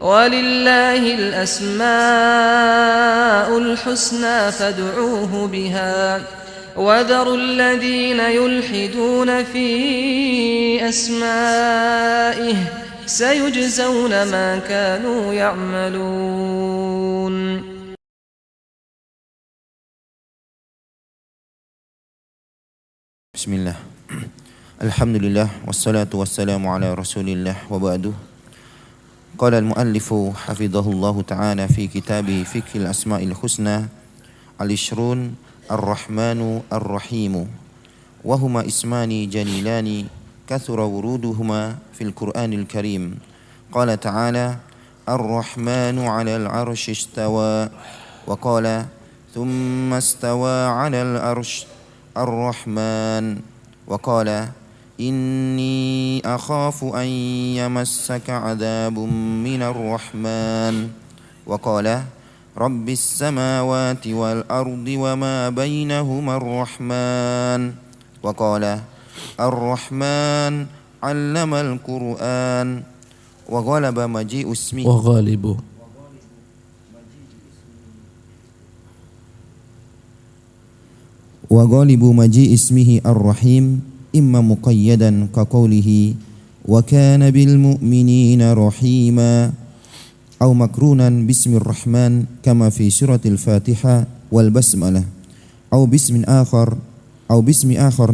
وَلِلَّهِ الْأَسْمَاءُ الْحُسْنَى فَادْعُوهُ بِهَا وَذَرُوا الَّذِينَ يُلْحِدُونَ فِي أَسْمَائِهِ سَيُجْزَوْنَ مَا كَانُوا يَعْمَلُونَ. Bismillah. Alhamdulillah wassalatu wassalamu ala Rasulillah wa ba'du. Qala al-muallifu hafidhahullahu ta'ala fi kitabi Fiqhil Asma'il Husna al-Ishrun Ar-Rahmanu Ar-Rahimu wa huma ismani jalilani kathura wuruduhuma fil Qur'anil Karim. Qala ta'ala Ar-Rahmanu 'alal 'arsy istawa wa qala thumma istawa 'alal 'arsy Ar-Rahman wa qala inni akhafu an yamassaka 'adzabun minar rahman wa qala rabbis samawati wal ardi wama bainahuma ar-rahman wa qala ar-rahman 'allamal qur'an wa ghalaba maji'u ismihi wa ghalibu maji'i ismihi ar-rahim imma muqayyadan ka qawlihi wa kana bil mu'minina rahima aw makrunan bismir rahman kama fi suratil Fatihah wal basmalah aw bismi akhar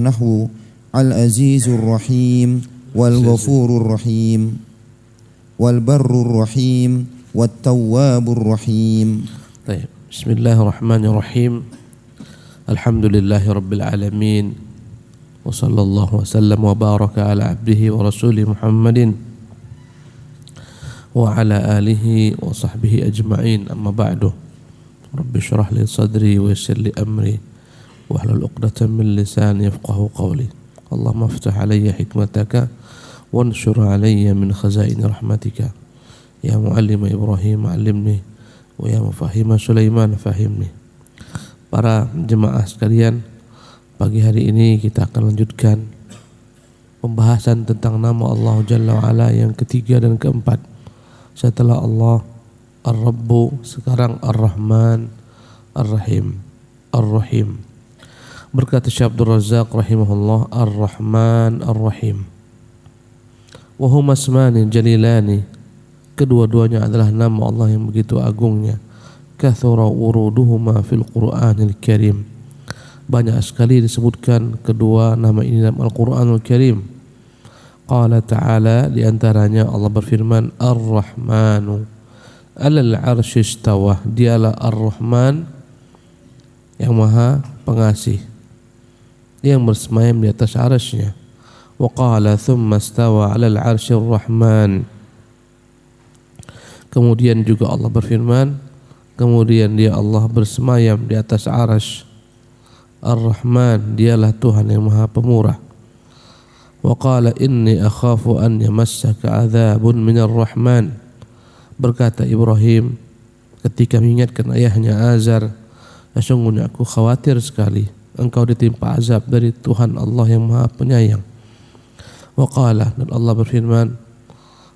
nahwu al azizur rahim wal ghafurur rahim wal barrur rahim wat tawwabur rahim. Baik, bismillahirrahmanirrahim. Alhamdulillahirabbil alamin. Wa sallallahu wa sallam wa baraka ala abdihi wa rasulih Muhammadin wa ala alihi wa sahbihi ajma'in, amma ba'du. Rabbi shrah li sadri wa yassir li amri wahlul 'uqdatam min lisani yafqahu qawli. Allahumma iftah alayya hikmataka wanshur alayya min khazaini rahmatika. Ya muallima Ibrahim 'allimni wa ya mufahhima Sulaiman fahimni. Para jemaah sekalian, pagi hari ini kita akan lanjutkan pembahasan tentang nama Allah Jalla wa'ala yang ketiga dan keempat. Setelah Allah Ar-Rabbu, sekarang Ar-Rahman, Ar-Rahim, Ar-Rahim. Berkata Syekh Abdul Razak rahimahullah, Ar-Rahman, Ar-Rahim. Wahuma asmani jalilani. Kedua-duanya adalah nama Allah yang begitu agungnya. Kathura wuruduhuma fil Qur'anil Karim. Banyak sekali disebutkan kedua nama ini dalam Al-Qur'anul Karim. Qala ta'ala, di antaranya Allah berfirman, Ar-Rahmanu 'alal 'arsy istawa. Dialah Ar-Rahman yang Maha Pengasih, yang bersemayam di atas 'arsy-Nya. Wa qala thumma istawa 'alal 'arsy Ar-Rahman. Kemudian juga Allah berfirman, kemudian dia Allah bersemayam di atas 'arsy Ar-Rahman, dialah Tuhan yang Maha Pemurah. Wa qala inni akhafu an yamassaka 'adzabun minar rahman. Berkata Ibrahim ketika mengingatkan ayahnya Azar, sesungguhnya aku khawatir sekali engkau ditimpa azab dari Tuhan Allah yang Maha Penyayang. Wa qala, dan Allah berfirman,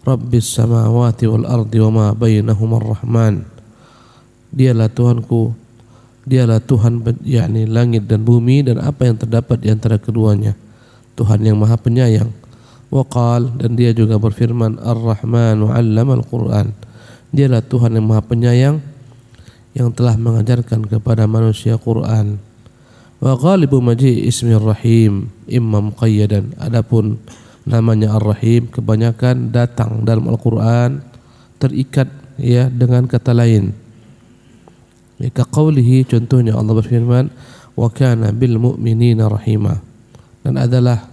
Rabbis samawati wal ardi wama bainahuma ar-rahman. Dialah Tuhanku, dialah Tuhan yakni langit dan bumi dan apa yang terdapat di antara keduanya, Tuhan yang Maha Penyayang. Wa qal, dan dia juga berfirman, Ar-Rahmanu 'allamal Qur'an. Dialah Tuhan yang Maha Penyayang yang telah mengajarkan kepada manusia Quran. Wa ghalibu maji' ismi Rahim imma muqayyadan. Adapun namanya Ar-Rahim kebanyakan datang dalam Al-Qur'an terikat ya dengan kata lain. Ka qawlihi, contohnya Allah berfirman, wa kana bil mu'minina rahima. Dan adalah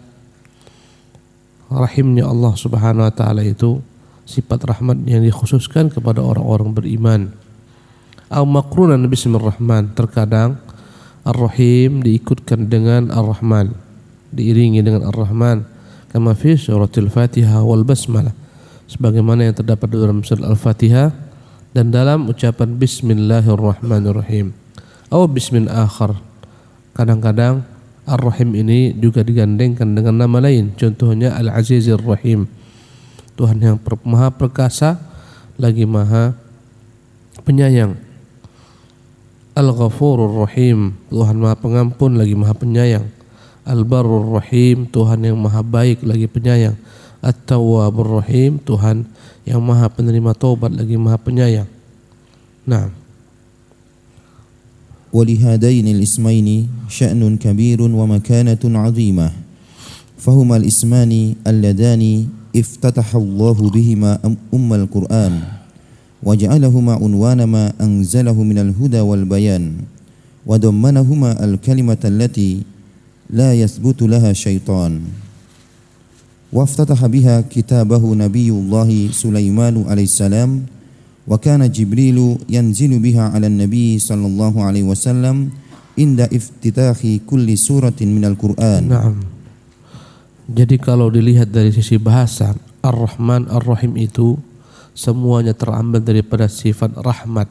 rahimnya Allah Subhanahu wa taala itu sifat rahmat yang dikhususkan kepada orang-orang beriman. Au maqrunan bismir rahman. Terkadang Ar-Rahim diikutkan dengan Ar-Rahman, diiringi dengan Ar-Rahman, kama fi suratil Fatihah wal basmalah, sebagaimana yang terdapat dalam surah Al-Fatihah dan dalam ucapan Bismillahirrahmanirrahim. Atau bismin akhar. Kadang-kadang Ar-Rahim ini juga digandengkan dengan nama lain. Contohnya Al-Azizir Rahim, Tuhan yang Maha Perkasa lagi Maha Penyayang. Al-Ghafurur Rahim, Tuhan Maha Pengampun lagi Maha Penyayang. Al-Barrur Rahim, Tuhan yang Maha Baik lagi Penyayang. At-Tawwabur Rahim, Tuhan yang Maha Penerima Taubat lagi Maha Penyayang. Nah, ولهذين الاسمين شأن كبير ومكانة عظيمة فهما الاسمان اللذان افتتح الله بهما القرآن وجعلهما عنوان ما أنزله من الهدى والبيان وضمنهما الكلمة التي لا يثبت لها شيطان وافتتح بها كتابه نبي الله سليمان عليه السلام وكان جبريل ينزل بها على النبي صلى الله عليه وسلم عند افتتاح كل سورة من القرآن. Naam. Jadi kalau dilihat dari sisi bahasa, Ar-Rahman Ar-Rahim itu semuanya terambil daripada sifat rahmat,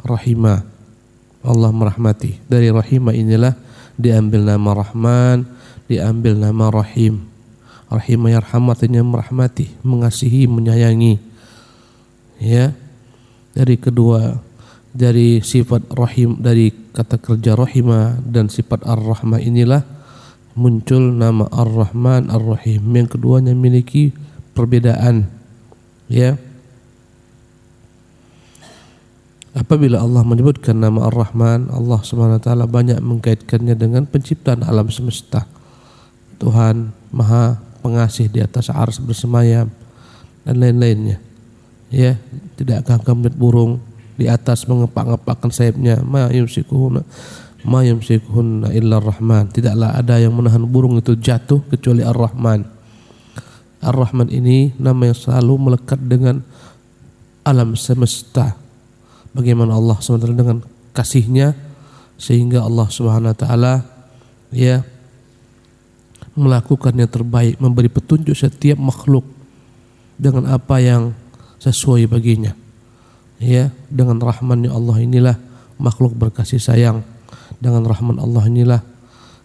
rahimah, Allah merahmati. Dari rahimah inilah diambil nama Rahman, diambil nama Rahim. Rahimah yarham artinya merahmati, mengasihi, menyayangi. Ya, dari kedua, dari sifat rahim, dari kata kerja rahimah dan sifat ar-rahmah inilah muncul nama ar-Rahman ar-Rahim. Yang keduanya memiliki perbedaan. Ya, apabila Allah menyebutkan nama ar-Rahman, Allah Subhanahu wa taala banyak mengkaitkannya dengan penciptaan alam semesta. Tuhan Maha Pengasih di atas arsy bersemayam dan lain-lainnya. Ya, tidak akan melihat burung di atas mengepak-ngepakkan sayapnya. Ma yumsikuhunna illa ar-Rahman. Tidaklah ada yang menahan burung itu jatuh kecuali Ar-Rahman. Ar-Rahman ini nama yang selalu melekat dengan alam semesta. Bagaimana Allah SWT dengan kasihnya sehingga Allah Subhanahu wa taala ya melakukan yang terbaik, memberi petunjuk setiap makhluk dengan apa yang sesuai baginya. Ya, dengan rahman-Nya Allah inilah makhluk berkasih sayang. Dengan rahman Allah inilah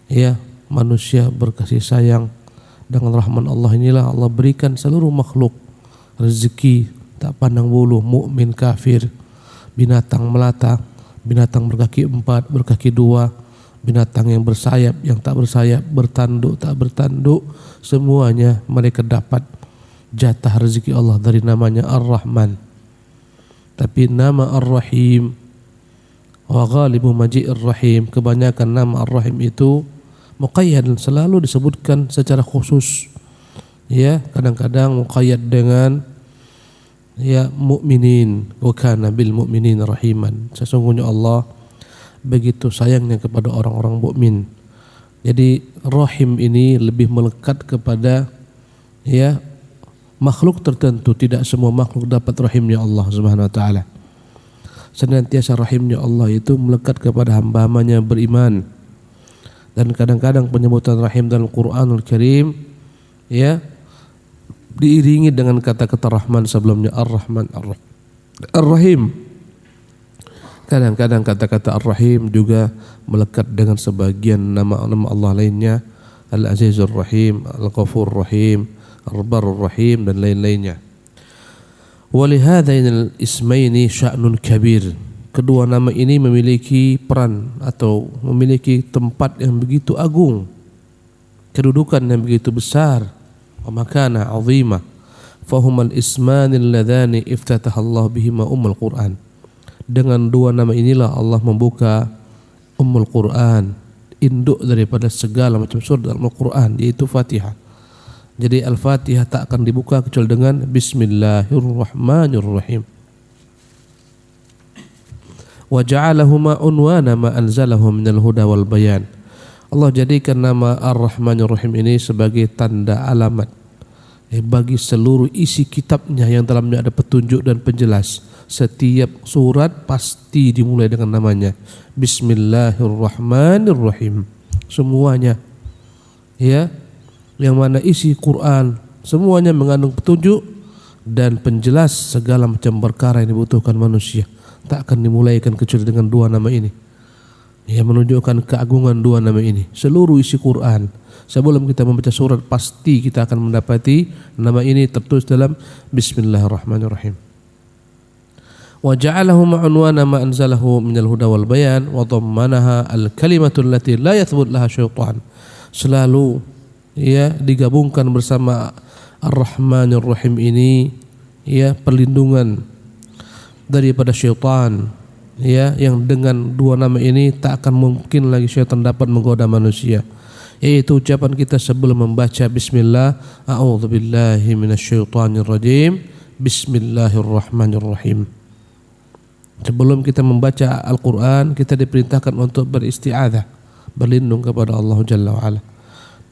ya manusia berkasih sayang. Dengan rahman Allah inilah Allah berikan seluruh makhluk rezeki tak pandang bulu, mukmin, kafir, binatang melata, binatang berkaki 4, berkaki 2, binatang yang bersayap, yang tak bersayap, bertanduk, tak bertanduk, semuanya mereka dapat jatah rezeki Allah dari namanya Ar-Rahman. Tapi nama Ar-Rahim wa ghalibu maji'ir Rahim, kebanyakan nama Ar-Rahim itu muqayyad, selalu disebutkan secara khusus. Ya, kadang-kadang muqayyad dengan ya mukminin, wa kana bil mu'minin rahiman. Sesungguhnya Allah begitu sayangnya kepada orang-orang mukmin. Jadi Rahim ini lebih melekat kepada ya makhluk tertentu, tidak semua makhluk dapat rahimnya Allah Subhanahu wa taala. Senantiasa rahimnya Allah itu melekat kepada hamba-hambanya beriman. Dan kadang-kadang penyebutan rahim dalam Qur'anul Karim ya diiringi dengan kata-kata Rahman sebelumnya, Ar-Rahman Ar-Rahim. Kadang-kadang kata-kata Ar-Rahim juga melekat dengan sebagian nama-nama Allah lainnya, Al-Azizur Rahim, Al-Ghafurur Rahim, Ar-Barrur Rahim dan lain-lainnya. Walihadainal ismaini sya'nun kabir. Kedua nama ini memiliki peran atau memiliki tempat yang begitu agung, kedudukan yang begitu besar, wa makana 'azimah. Fahumal ismanil ladzani iftatahallahu bihima ummul Qur'an. Dengan dua nama inilah Allah membuka Ummul Quran, induk daripada segala macam surat dalam Al-Quran, yaitu Fatihah. Jadi Al-Fatihah tak akan dibuka kecuali dengan Bismillahirrahmanirrahim. Wa ja'alahuma unwana ma anzalahu minal huda wal bayan. Allah jadikan nama Ar-Rahmanir-Rahim ini sebagai tanda alamat bagi seluruh isi kitabnya yang dalamnya ada petunjuk dan penjelas. Setiap surat pasti dimulai dengan namanya Bismillahirrahmanirrahim. Semuanya ya, yang mana isi Quran semuanya mengandung petunjuk dan penjelas segala macam perkara yang dibutuhkan manusia. Tak akan dimulaikan kecuali dengan dua nama ini. Ya, menunjukkan keagungan dua nama ini. Seluruh isi Quran, sebelum kita membaca surat pasti kita akan mendapati nama ini tertulis dalam Bismillahirrahmanirrahim. wa ja'alahu ma'unwana ma anzalahu minal huda wal bayan wa dhammanaha al kalimatu allati la yathbut laha syaitan. Selalu ya digabungkan bersama Ar-Rahmanir Rahim ini ya perlindungan daripada syaitan, ya, yang dengan dua nama ini tak akan mungkin lagi syaitan dapat menggoda manusia. Yaitu ucapan kita sebelum membaca bismillah, a'udzubillahi minasyaitonirrajim, bismillahirrahmanirrahim. Sebelum kita membaca Al-Quran, kita diperintahkan untuk beristi'adzah, berlindung kepada Allah Jalla wa'ala.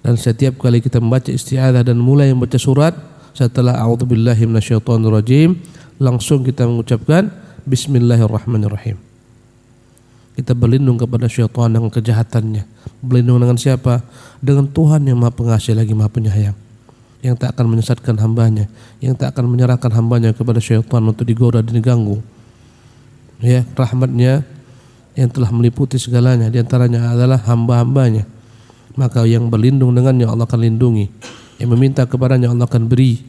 Dan setiap kali kita membaca isti'adzah dan mulai membaca surat, setelah a'udzubillahi minasyaitonirrajim, langsung kita mengucapkan bismillahirrahmanirrahim. Kita berlindung kepada syaitan dengan kejahatannya. Berlindung dengan siapa? Dengan Tuhan yang Maha Pengasih lagi Maha Penyayang, yang tak akan menyesatkan hambanya, yang tak akan menyerahkan hambanya kepada syaitan untuk digoda dan diganggu. Ya, rahmatnya yang telah meliputi segalanya, diantaranya adalah hamba-hambanya. Maka yang berlindung dengannya Allah akan lindungi, yang meminta kepadanya Allah akan beri,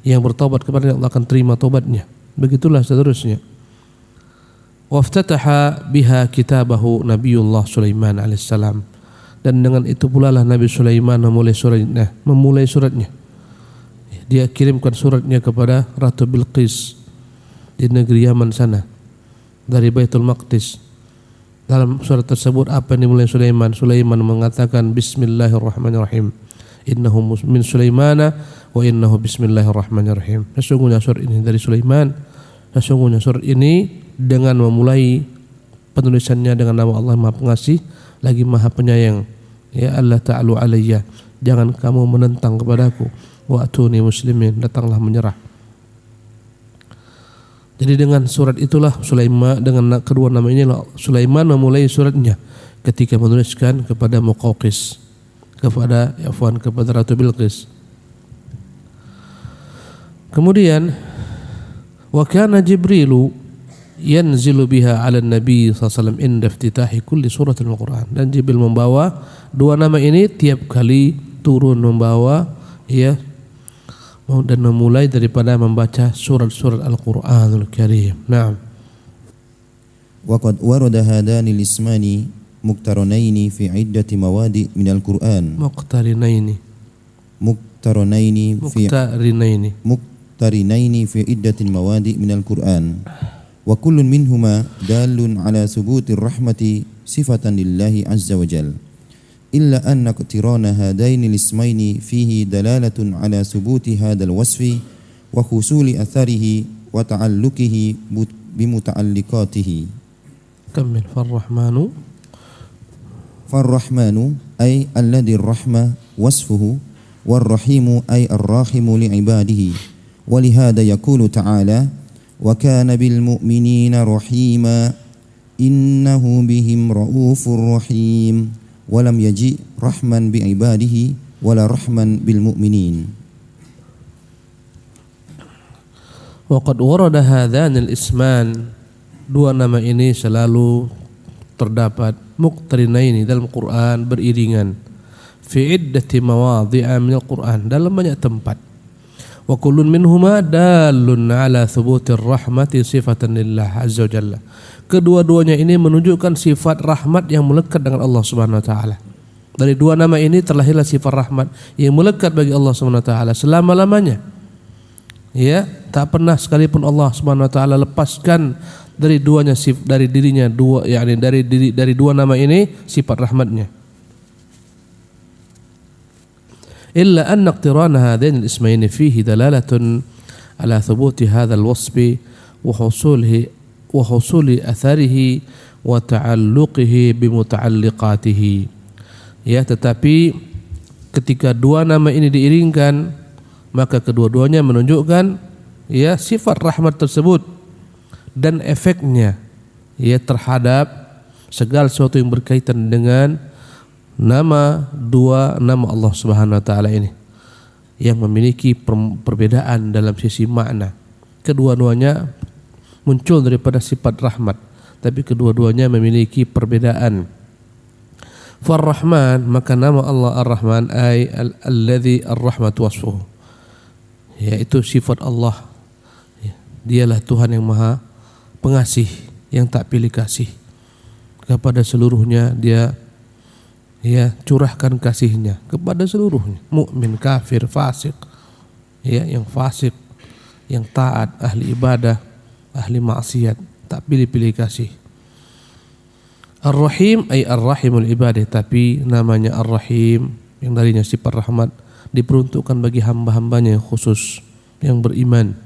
yang bertobat kepadanya Allah akan terima tobatnya. Begitulah seterusnya. Waftataha biha kitabahu Nabiullah Sulaiman alaihissalam, dan dengan itu pula lah Nabi Sulaiman memulai suratnya. Dia kirimkan suratnya kepada Ratu Bilqis di negeri Yaman sana dari Baitul Maqdis. Dalam surat tersebut apa yang dimulai Sulaiman? Sulaiman mengatakan bismillahirrahmanirrahim. Innahu min Sulaimana wa innahu bismillahirrahmanirrahim. Sesungguhnya surat ini dari Sulaiman. Sesungguhnya surat ini dengan memulai penulisannya dengan nama Allah Maha Pengasih lagi Maha Penyayang. Ya Allah ta'alu alayya, jangan kamu menentang kepadaku. Wa atuni muslimin, datanglah menyerah. Jadi dengan surat itulah Sulaiman, dengan kedua nama inilah Sulaiman memulai suratnya ketika menuliskan kepada Muqawqis, kepada Ratu Bilqis. Kemudian wa kana Jibrilu yanzilu biha 'ala Nabi sallallahu alaihi wasallam inda iftitahi kulli suratil Qur'an, dan Jibril membawa dua nama ini tiap kali turun membawa ya dan memulai daripada membaca surat-surat Al-Qur'anul Karim. Naam. Wa qad warada hadani al-ismani muqtaranaini fi iddati mawadi' min al-Qur'an. Muqtarinaini fi iddati mawadi' min al-Qur'an. Wa kullun minhuma dalun ala thubutir rahmati sifatan lillahi azza wa jalla. إلا أن اقتران هذين الاسمين فيه دلالة على ثبوت هذا الوصف وحصول أثره وتعلقه بمتعلقاته. كمل. فالرحمن أي الذي الرحمة وصفه، والرحيم أي الراحم لعباده. ولهذا يقول تعالى وكان بالمؤمنين رحيما إنه بهم رؤوف رحيم. Walam yaji rahman bi ibadihi wala rahman bil mu'minin. Wa qad warada hadzanil isman, dua nama ini selalu terdapat muqtarinaini dalam Quran, beriringan, fi iddati mawadhi'a min al-Quran, dalam banyak tempat. Wa kullun minhuma dalun ala thubutir rahmati sifatan lillah azza wa jalla. Kedua-duanya ini menunjukkan sifat rahmat yang melekat dengan Allah Subhanahu wa taala. Dari dua nama ini terlahirlah sifat rahmat yang melekat bagi Allah Subhanahu wa taala selama-lamanya. Ya, tak pernah sekalipun Allah Subhanahu wa taala lepaskan dari duanya dari dirinya dua, yakni dari dua nama ini sifat rahmatnya. Illa anna iqtirana hadain al-ismayn fihi dalalatun ala thubuti hadha al-wasfi wa husuli atharihi wa ta'alluqihi bimuta'alliqatihi. Ya, tetapi ketika dua nama ini diiringkan, maka kedua-duanya menunjukkan ya sifat rahmat tersebut dan efeknya ya terhadap segala sesuatu yang berkaitan dengan dua nama Allah Subhanahu wa taala ini yang memiliki perbedaan dalam sisi makna. Kedua-duanya muncul daripada sifat rahmat, tapi kedua-duanya memiliki perbedaan. Far-Rahman, maka nama Allah Ar-Rahman ay alladzi ar-rahmatu wasfuhu, yaitu sifat Allah. Dialah Tuhan yang maha pengasih, yang tak pilih kasih. Kepada seluruhnya dia curahkan kasihnya kepada seluruhnya, mukmin, kafir, fasik, yang fasik, yang taat, ahli ibadah, ahli maksiat, tak pilih-pilih kasih. Ar-Rahim ay ar-rahimul ibadah, tapi namanya Ar-Rahim yang darinya sifat rahmat diperuntukkan bagi hamba-hambanya yang khusus, yang beriman.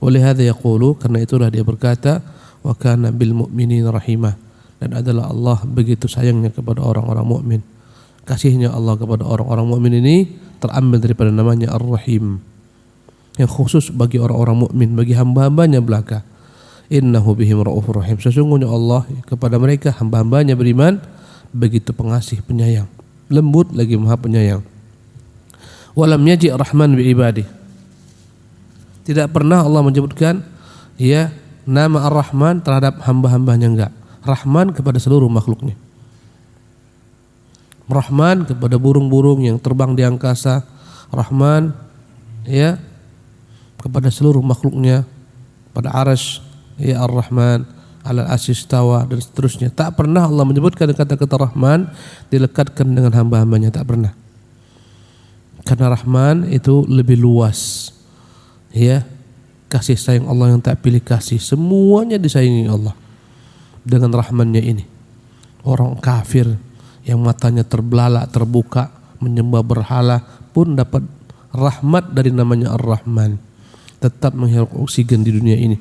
Oleh hadza yaqulu, karena itulah dia berkata, wa kana bil mu'minina rahimah, dan adalah Allah begitu sayangnya kepada orang-orang mukmin. Kasihnya Allah kepada orang-orang mukmin ini terambil daripada namanya Ar-Rahim, yang khusus bagi orang-orang mukmin, bagi hamba-hambanya belaka. Innahu bihim raufur rahim, sesungguhnya Allah kepada mereka hamba-hambanya beriman begitu pengasih, penyayang, lembut lagi maha penyayang. Walam yaji rahman bi ibadih, tidak pernah Allah menyebutkan nama Ar-Rahman terhadap hamba-hambanya, enggak. Rahman kepada seluruh makhluknya. Rahman kepada burung-burung yang terbang di angkasa. Rahman kepada seluruh makhluknya, pada arsy, Ar-Rahman alal arsy istawa, dan seterusnya. Tak pernah Allah menyebutkan kata-kata Rahman dilekatkan dengan hamba-hambanya, tak pernah. Karena Rahman itu lebih luas. Kasih sayang Allah yang tak pilih kasih, semuanya disayangi Allah dengan rahmannya ini. Orang kafir yang matanya terbelalak, terbuka, menyembah berhala pun dapat rahmat dari namanya Ar-Rahman, tetap menghirup oksigen di dunia ini.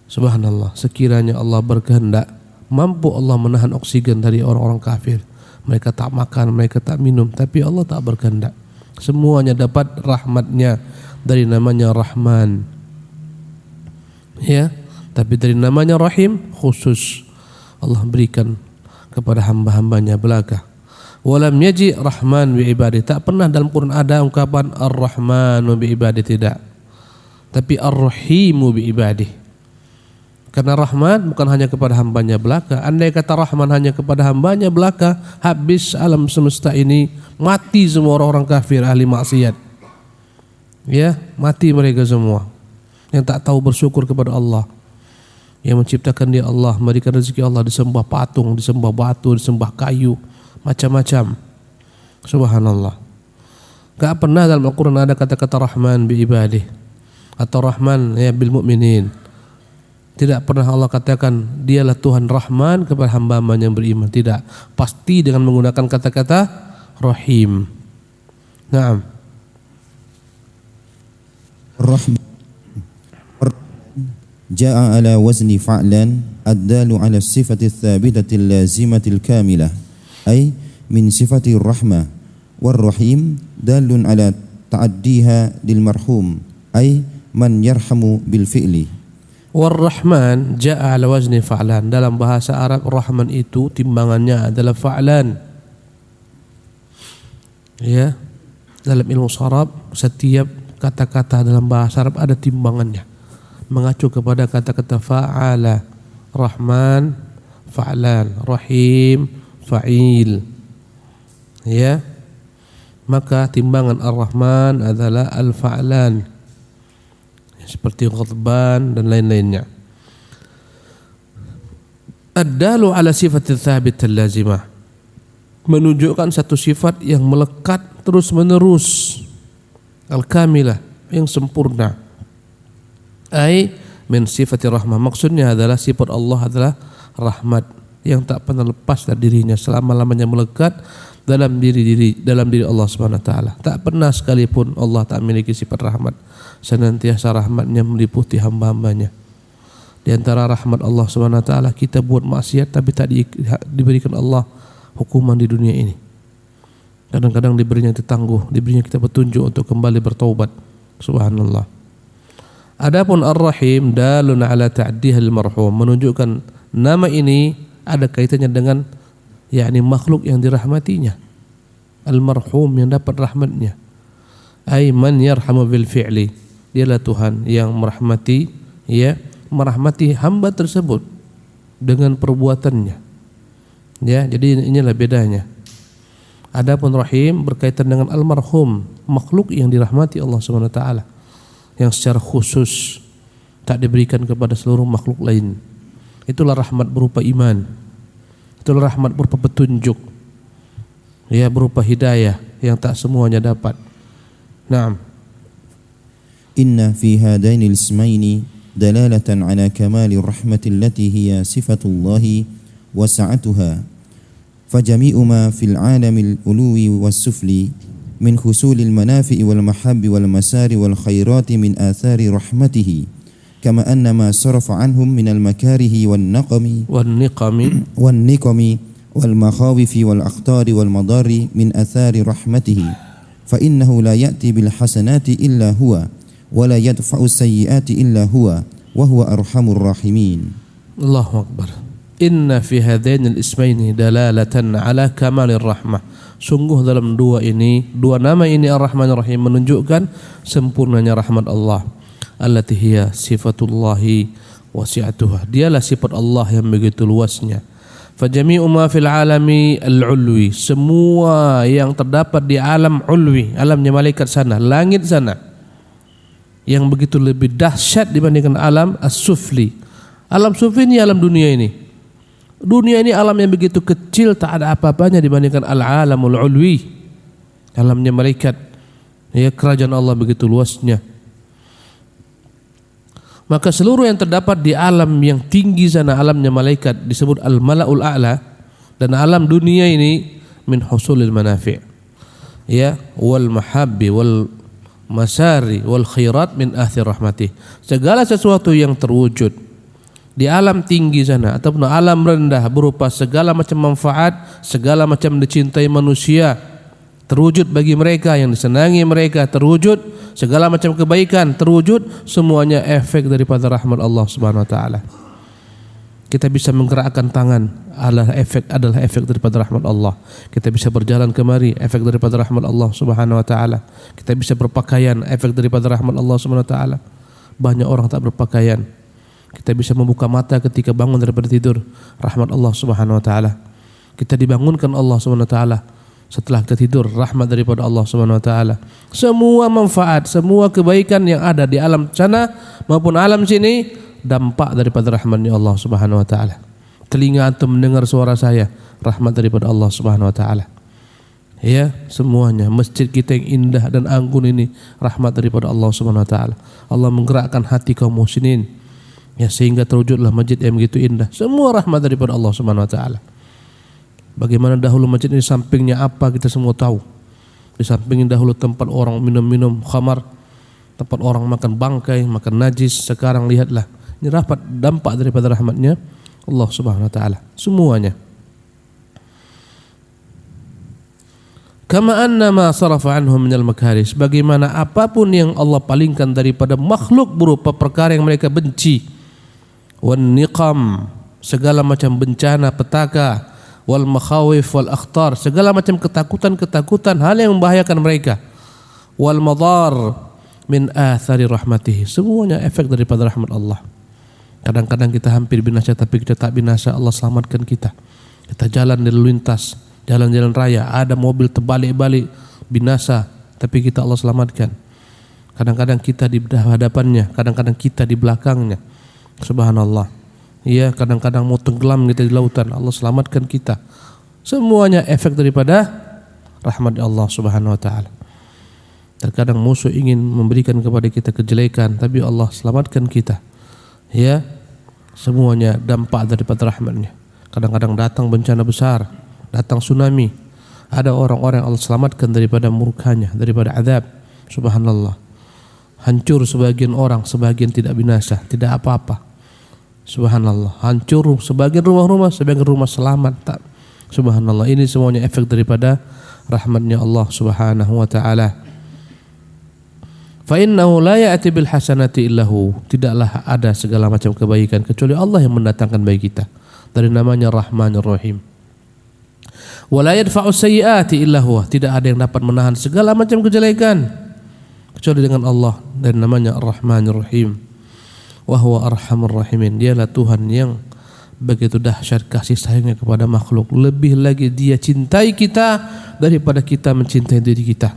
Subhanallah, sekiranya Allah berkehendak, mampu Allah menahan oksigen dari orang-orang kafir. Mereka tak makan, mereka tak minum, tapi Allah tak berkehendak. Semuanya dapat rahmatnya dari namanya Rahman. Tapi dari namanya Rahim khusus Allah berikan kepada hamba-hambanya belaka. Walam yaji Rahman bi ibadi, tak pernah dalam Quran ada ungkapan Ar-Rahmanu bi ibadi, tidak. Tapi Ar-Rahimu bi ibadi. Karena Rahman bukan hanya kepada hambanya belaka. Andai kata Rahman hanya kepada hambanya belaka, habis alam semesta ini, mati semua orang-orang kafir, ahli maksiat. Mati mereka semua. Yang tak tahu bersyukur kepada Allah, yang menciptakan dia Allah, memberikan rezeki Allah, disembah patung, disembah batu, disembah kayu, macam-macam. Subhanallah. Gak pernah dalam Al-Quran ada kata-kata Rahman bi ibadih atau Rahman bil mu'minin. Tidak pernah Allah katakan dialah Tuhan Rahman kepada hamba-hambanya yang beriman. Tidak. Pasti dengan menggunakan kata-kata Rahim. Naam. Rahman jaa ala wazni fa'lan ad-dalu ala sifati tsabitati al-lazimati al-kamilah ay min sifati ar-rahmah, war-rahim dalun ala ta'addiha lil marhum ay man yarhamu bil fi'li. War-Rahman jaa ala wazni fa'lan, dalam bahasa Arab Rahman itu timbangannya adalah fa'lan. Dalam ilmu sharaf setiap kata-kata dalam bahasa Arab ada timbangannya, mengacu kepada kata-kata fa'ala. Rahman fa'lan, Rahim fa'il. Maka timbangan Ar-Rahman adalah al-fa'lan, seperti ghadban dan lain-lainnya. Ad-dalu ala sifatil thabit al-lazimah, menunjukkan satu sifat yang melekat terus-menerus, al-kamilah, yang sempurna. Ai min sifati rahmah, maksudnya adalah sifat Allah adalah rahmat yang tak pernah lepas dari dirinya, selama-lamanya melekat dalam diri Allah Subhanahu wa taala. Tak pernah sekalipun Allah tak memiliki sifat rahmat. Senantiasa rahmatnya meliputi hamba-hambanya. Di antara rahmat Allah Subhanahu wa taala, kita buat maksiat tapi tak diberikan Allah hukuman di dunia ini. Kadang-kadang diberinya kita tangguh, diberinya kita petunjuk untuk kembali bertaubat. Subhanallah. Adapun Ar-Rahim dalun ala ta'dihil marhum, menunjukkan nama ini ada kaitannya dengan makhluk yang dirahmatinya. Al-marhum, yang dapat rahmatnya. Ay man yarhamu bil fi'li, dialah Tuhan yang merahmati, merahmati hamba tersebut dengan perbuatannya. Jadi inilah bedanya. Adapun Rahim berkaitan dengan al-marhum, makhluk yang dirahmati Allah Subhanahu wa taala, yang secara khusus tak diberikan kepada seluruh makhluk lain. Itulah rahmat berupa iman. Itulah rahmat berupa petunjuk. Ya, berupa hidayah yang tak semuanya dapat. Naam. Inna fi hadaini al-ismaini dalalatan ala kamali rahmati allati hiya sifatullahi wa sa'atuha. Fajami'u ma fil 'alamil uluwi was-sufli min husulil manafi'i wal mahabbi wal masari wal khairati min athari rahmatihi kama anna ma sarafa anhum min al makarihi wan niqami wal makhawifi wal akhtari wal madari min athari rahmatihi fa innahu la ya'ti bil hasanati illa huwa wa la yadfa'u sayyiati illa huwa wa huwa arhamur rahimin. Allahu akbar. Inna fi hadaini al-ismaini dalalatan ala kamalir rahmah. Sungguh dalam dua nama ini Ar-Rahman Ar-Rahim menunjukkan sempurnanya rahmat Allah. Allati hiya sifatullahi wasi'atuha. Dialah sifat Allah yang begitu luasnya. Fajami'u ma fil alami al-ulwi. Semua yang terdapat di alam ulwi, alamnya malaikat sana, langit sana, yang begitu lebih dahsyat dibandingkan alam as-sufli. Alam sufli ini alam dunia ini. Dunia ini alam yang begitu kecil, tak ada apa-apanya dibandingkan al-alamul ulwi, alamnya malaikat. Ya, kerajaan Allah begitu luasnya. Maka seluruh yang terdapat di alam yang tinggi sana, alamnya malaikat, disebut al-mala'ul a'la. Dan alam dunia ini min husulil manafi', ya, wal mahabbi wal masari wal khairat min athir rahmatih. Segala sesuatu yang terwujud di alam tinggi sana ataupun alam rendah berupa segala macam manfaat, segala macam dicintai manusia, terwujud bagi mereka, yang disenangi mereka terwujud, segala macam kebaikan terwujud, semuanya efek daripada rahmat Allah Subhanahu wa taala. Kita bisa menggerakkan tangan adalah efek daripada rahmat Allah. Kita bisa berjalan kemari, efek daripada rahmat Allah Subhanahu wa taala. Kita bisa berpakaian, efek daripada rahmat Allah Subhanahu wa taala. Banyak orang tak berpakaian. Kita bisa membuka mata ketika bangun daripada tidur, rahmat Allah Subhanahu wa taala. Kita dibangunkan Allah Subhanahu wa taala setelah kita tidur, rahmat daripada Allah Subhanahu wa taala. Semua manfaat, semua kebaikan yang ada di alam sana maupun alam sini, dampak daripada rahmatnya Allah Subhanahu wa taala. Telinga antum mendengar suara saya, rahmat daripada Allah Subhanahu wa taala. Ya, semuanya. Masjid kita yang indah dan anggun ini, rahmat daripada Allah Subhanahu wa taala. Allah menggerakkan hati kaum muslimin, ya, sehingga terwujudlah masjid yang begitu indah. Semua rahmat daripada Allah Subhanahu wa taala. Bagaimana dahulu masjid ini sampingnya apa kita semua tahu. Di sampingnya dahulu tempat orang minum-minum khamar, tempat orang makan bangkai, makan najis. Sekarang lihatlah, ini rahmat, dampak daripada rahmatnya Allah Subhanahu wa taala. Semuanya. Kama anna ma sarafa anhum minal makaris. Bagaimana apapun yang Allah palingkan daripada makhluk berupa perkara yang mereka benci. Wan niqam, segala macam bencana, petaka. Wal makhawif wal akhtar, segala macam ketakutan-ketakutan, hal yang membahayakan mereka. Wal madar min athari rahmatihi, semuanya efek daripada rahmat Allah. Kadang-kadang kita hampir binasa tapi kita tak binasa, Allah selamatkan kita. Kita jalan di lalu lintas, jalan-jalan raya, ada mobil terbalik-balik, binasa, tapi kita Allah selamatkan. Kadang-kadang kita di hadapannya, kadang-kadang kita di belakangnya. Subhanallah. Ya, kadang-kadang mau tenggelam kita di lautan, Allah selamatkan kita. Semuanya efek daripada rahmat Allah Subhanahu wa taala. Terkadang musuh ingin memberikan kepada kita kejelekan, tapi Allah selamatkan kita. Ya, semuanya dampak daripada rahmatnya. Kadang-kadang datang bencana besar, datang tsunami, ada orang-orang yang Allah selamatkan daripada murkanya, daripada azab. Subhanallah. Hancur sebagian orang, sebagian tidak binasa, tidak apa-apa. Subhanallah, hancur sebagian rumah-rumah, sebagian rumah selamat. Tak. Subhanallah, ini semuanya efek daripada rahmatnya Allah Subhanahu wa taala. Fa innahu la ya'ti bil hasanati illahu. Tidaklah ada segala macam kebaikan kecuali Allah yang mendatangkan bagi kita. Dari namanya Rahmanur Rahim. Wa la yadfa'u sayyi'ati illa huwa. Tidak ada yang dapat menahan segala macam kejelekan kecuali dengan Allah. Dari namanya Ar-Rahmanur Rahim. Wa huwa arhamur rahimin. Dialah Tuhan yang begitu dahsyat kasih sayangnya kepada makhluk. Lebih lagi dia cintai kita daripada kita mencintai diri kita.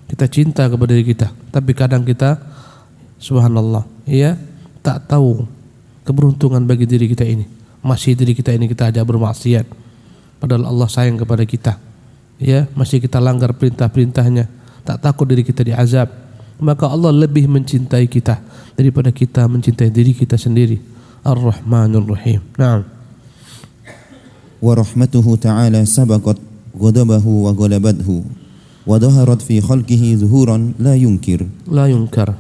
Kita cinta kepada diri kita, tapi kadang kita subhanallah, ya, tak tahu keberuntungan bagi diri kita ini. Masih diri kita ini kita ajak bermaksiat, padahal Allah sayang kepada kita. Ya, masih kita langgar perintah-perintahnya, tak takut diri kita diazab. Maka Allah lebih mencintai kita daripada kita mencintai diri kita sendiri. Ar-Rahmanur Rahim. Naam. Wa rahmatuhu ta'ala sabaqat ghadabahu wa ghalabathu wa dhaharat fi khalqihi zuhuran la yunkar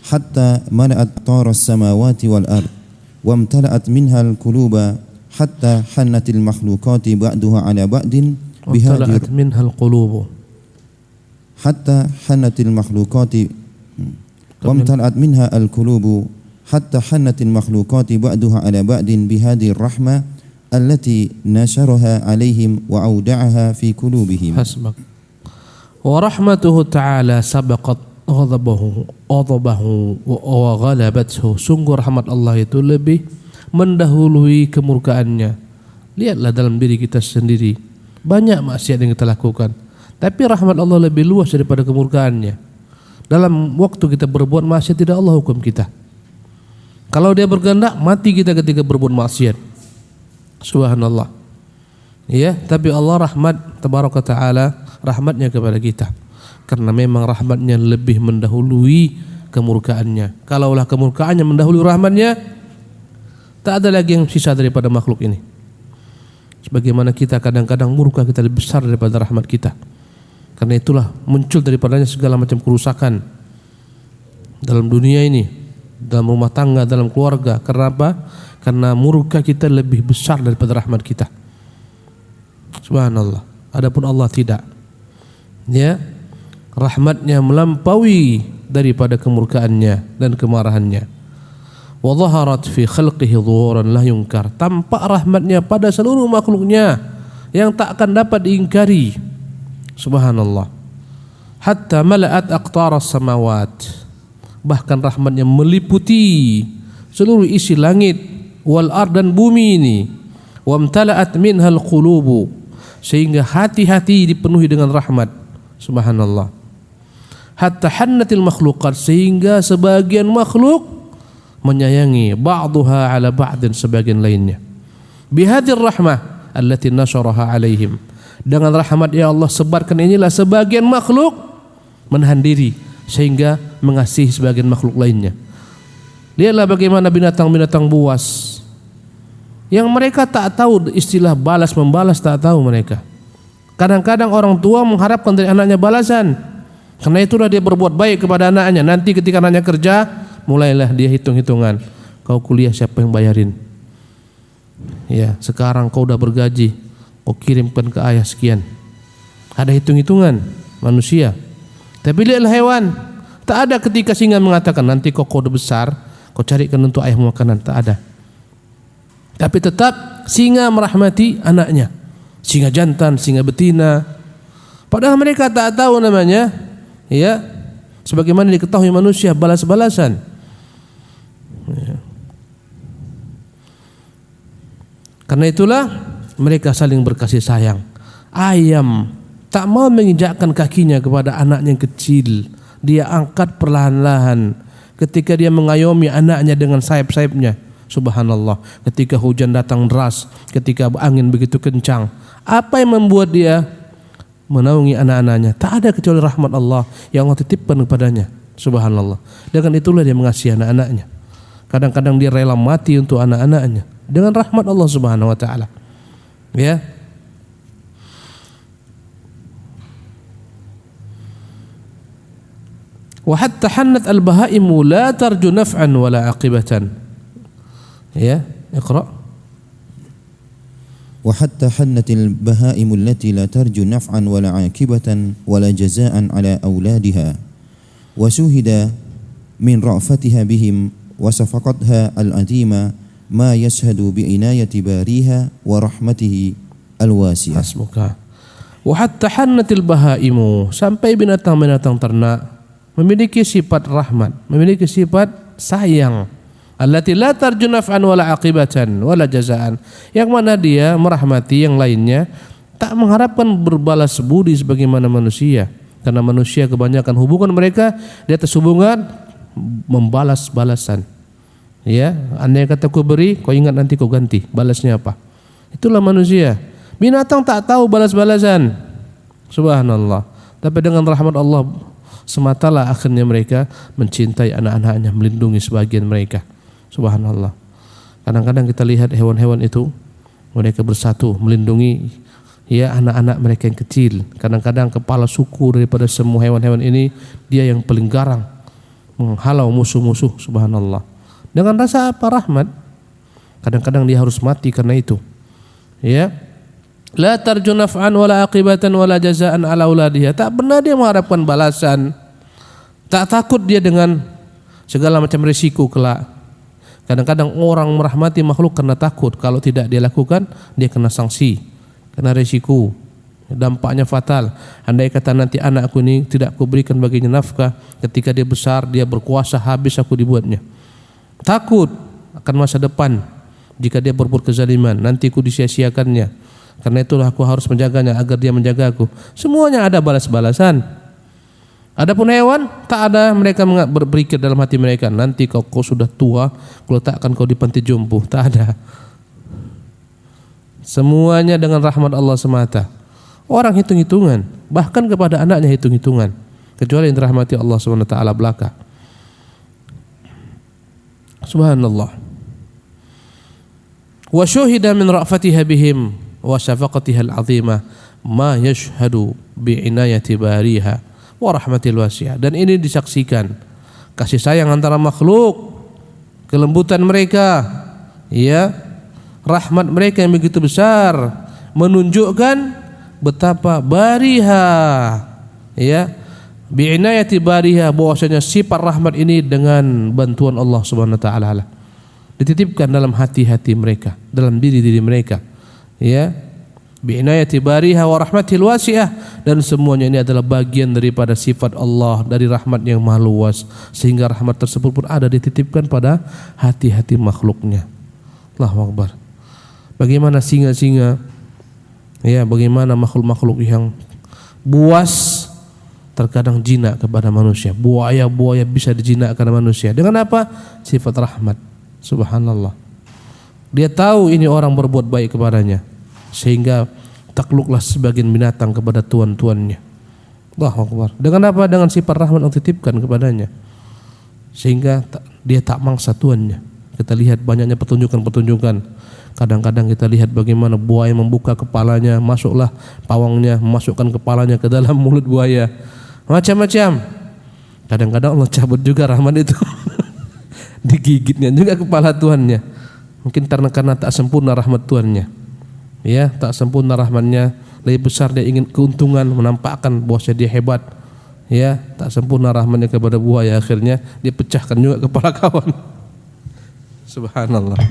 hatta mala'at taras samawati wal ard wa amtala'at minha al-quluba hatta hannatil makhluqati ba'duha ala ba'din وامتلأت منها القلوب حتى حنت المخلوقات وامتلأت منها القلوب حتى حنت المخلوقات بعضها على بعض بهذه الرحمة التي نشرها عليهم وأودعها في قلوبهم. حسبك. ورحمته تعالى سبقت غضبه وغلبته. Sungguh rahmat Allah itu lebih mendahului kemurkaannya. Lihatlah dalam diri kita sendiri, banyak maksiat yang kita lakukan, tapi rahmat Allah lebih luas daripada kemurkaannya. Dalam waktu kita berbuat maksiat tidak Allah hukum kita. Kalau dia berkehendak mati kita ketika berbuat maksiat. Subhanallah. Ya, tapi Allah rahmat tabaraka taala, rahmatnya kepada kita. Karena memang rahmatnya lebih mendahului kemurkaannya. Kalaulah kemurkaannya mendahului rahmatnya, tak ada lagi yang sisa daripada makhluk ini. Sebagaimana kita kadang-kadang murka kita lebih besar daripada rahmat kita. Karena itulah muncul daripadanya segala macam kerusakan dalam dunia ini, dalam rumah tangga, dalam keluarga. Karena apa? Karena murka kita lebih besar daripada rahmat kita. Subhanallah. Adapun Allah tidak. Ya, rahmatnya melampaui daripada kemurkaannya dan kemarahannya. Wa dhaharat fi khalqihi dhuhuran la yunkar. Tampak rahmatnya pada seluruh makhluknya yang tak akan dapat diingkari. Subhanallah. Hatta mala'at aqtaras samawat. Bahkan rahmatnya meliputi seluruh isi langit wal ard dan bumi ini. Wa amtala'at minhal qulubu. Sehingga hati-hati dipenuhi dengan rahmat. Subhanallah. Hatta hannatil makhluqat. Sehingga sebagian makhluk menyayangi ba'duha ala ba'din sebagian lainnya. Bihadir rahmah allati nasyaraha alaihim. Dengan rahmat ya Allah sebarkan inilah sebagian makhluk menahan diri sehingga mengasihi sebagian makhluk lainnya. Lihatlah bagaimana binatang-binatang buas yang mereka tak tahu istilah balas membalas, tak tahu mereka. Kadang-kadang orang tua mengharapkan dari anaknya balasan. Karena itulah dia berbuat baik kepada anaknya. Nanti ketika anaknya kerja, mulailah dia hitung-hitungan. Kau kuliah siapa yang bayarin? Ya, sekarang kau udah bergaji, kau kirimkan ke ayah sekian. Ada hitung-hitungan manusia. Tapi lihatlah hewan. Tak ada ketika singa mengatakan nanti kau udah besar, kau carikan untuk ayahmu makanan. Tak ada. Tapi tetap singa merahmati anaknya. Singa jantan, singa betina. Padahal mereka tak tahu namanya, ya, sebagaimana diketahui manusia balas-balasan. Ya. Karena itulah mereka saling berkasih sayang. Ayam tak mau menginjakkan kakinya kepada anaknya yang kecil. Dia angkat perlahan-lahan. Ketika dia mengayomi anaknya dengan sayap-sayapnya. Subhanallah. Ketika hujan datang deras, ketika angin begitu kencang, apa yang membuat dia menaungi anak-anaknya? Tak ada kecuali rahmat Allah yang Allah titipkan kepadanya. Subhanallah. Dengan itulah dia mengasihi anak-anaknya. Kadang-kadang dia rela mati untuk anak-anaknya dengan rahmat Allah Subhanahu wa taala. Ya. Wa hatta hannat al-bahaimu la tarju naf'an wala aqibatan. Ya, iqra. وحتى حنت البهائم التي لا ترجو نفعا ولا عاقبة ولا جزاء على أولادها وشهد من رأفتها بهم وصفقتها العظيمة ما يشهد بعناية باريها ورحمته الواسعة. حسبك. وحتى حنت البهائم, sampai binatang-binatang ternak memiliki sifat rahmat, memiliki sifat sayang. Allati la tarju naf'an wala aqibatan wala jazaan, yang mana dia merahmati yang lainnya, tak mengharapkan berbalas budi sebagaimana manusia. Karena manusia kebanyakan hubungan mereka di atas hubungan membalas balasan. Ya, andai kata kau beri, kau ingat nanti kau ganti. Balasnya apa? Itulah manusia. Binatang tak tahu balas-balasan. Subhanallah. Tapi dengan rahmat Allah sematalah akhirnya mereka mencintai anak-anaknya, melindungi sebagian mereka. Subhanallah. Kadang-kadang kita lihat hewan-hewan itu, mereka bersatu melindungi ya anak-anak mereka yang kecil. Kadang-kadang kepala suku daripada semua hewan-hewan ini dia yang paling garang menghalau musuh-musuh. Subhanallah. Dengan rasa apa? Rahmat. Kadang-kadang dia harus mati karena itu. Ya. La tarju naf'an wala aqibatan wala jazaan ala auladiha. Tak pernah dia mengharapkan balasan. Tak takut dia dengan segala macam risiko kelak. Kadang-kadang orang merahmati makhluk karena takut. Kalau tidak dia lakukan, dia kena sanksi, kena risiko. Dampaknya fatal. Andai kata nanti anakku ini tidak aku berikan baginya nafkah, ketika dia besar, dia berkuasa, habis aku dibuatnya. Takut akan masa depan. Jika dia berbuat kezaliman, nanti aku disia-siakannya. Karena itulah aku harus menjaganya agar dia menjaga aku. Semuanya ada balas-balasan. Adapun hewan tak ada, mereka berpikir dalam hati mereka, nanti kau sudah tua, aku letakkan kau di panti jompo. Tak ada. Semuanya dengan rahmat Allah semata. Orang hitung-hitungan, bahkan kepada anaknya hitung-hitungan, kecuali yang dirahmati Allah SWT belaka. Subhanallah. Wa syuhida min ra'fatiha bihim wa syafaqatiha al-'azimah ma yashhadu bi'inayati bariha wa rahmatil wasi'ah. Dan ini disaksikan kasih sayang antara makhluk, kelembutan mereka, ya, rahmat mereka yang begitu besar, menunjukkan betapa bariha, ya, bi'inayati bariha, bahwasanya sifat rahmat ini dengan bantuan Allah Subhanahu wa taala dititipkan dalam hati-hati mereka, dalam diri-diri mereka, ya, bi'inayati bariha wa rahmatil wasi'ah, dan semuanya ini adalah bagian daripada sifat Allah, dari rahmat yang maha luas, sehingga rahmat tersebut pun ada dititipkan pada hati-hati makhluknya. Allahu Akbar. Bagaimana singa-singa, ya, bagaimana makhluk-makhluk yang buas terkadang jinak kepada manusia. Buaya-buaya bisa dijinakkan manusia. Dengan apa? Sifat rahmat. Subhanallah. Dia tahu ini orang berbuat baik kepadanya, sehingga takluklah sebagian binatang kepada tuan-tuannya. Allahu Akbar. Dengan apa? Dengan sifat rahmat yang dititipkan kepadanya, sehingga dia tak mangsa tuannya. Kita lihat banyaknya pertunjukan-pertunjukan. Kadang-kadang kita lihat bagaimana buaya membuka kepalanya, masuklah pawangnya, memasukkan kepalanya ke dalam mulut buaya. Macam-macam. Kadang-kadang Allah cabut juga rahmat itu. Digigitnya juga kepala tuannya. Mungkin karena tak sempurna rahmat tuannya. Ya, tak sempurna rahmatnya, lebih besar dia ingin keuntungan, menampakkan bahwasanya dia hebat. Ya, tak sempurna rahmatnya kepada buaya, akhirnya dia pecahkan juga kepala kawan. Subhanallah.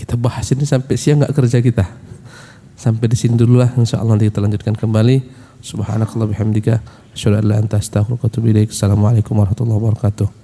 Kita bahas ini sampai siang enggak kerja kita. Sampai di sini dululah, insyaallah nanti kita lanjutkan kembali. Subhanakallah bihamdika asyhadu an la ilaha illa anta astaghfiruka wa atubu ilaik. Assalamualaikum warahmatullahi wabarakatuh.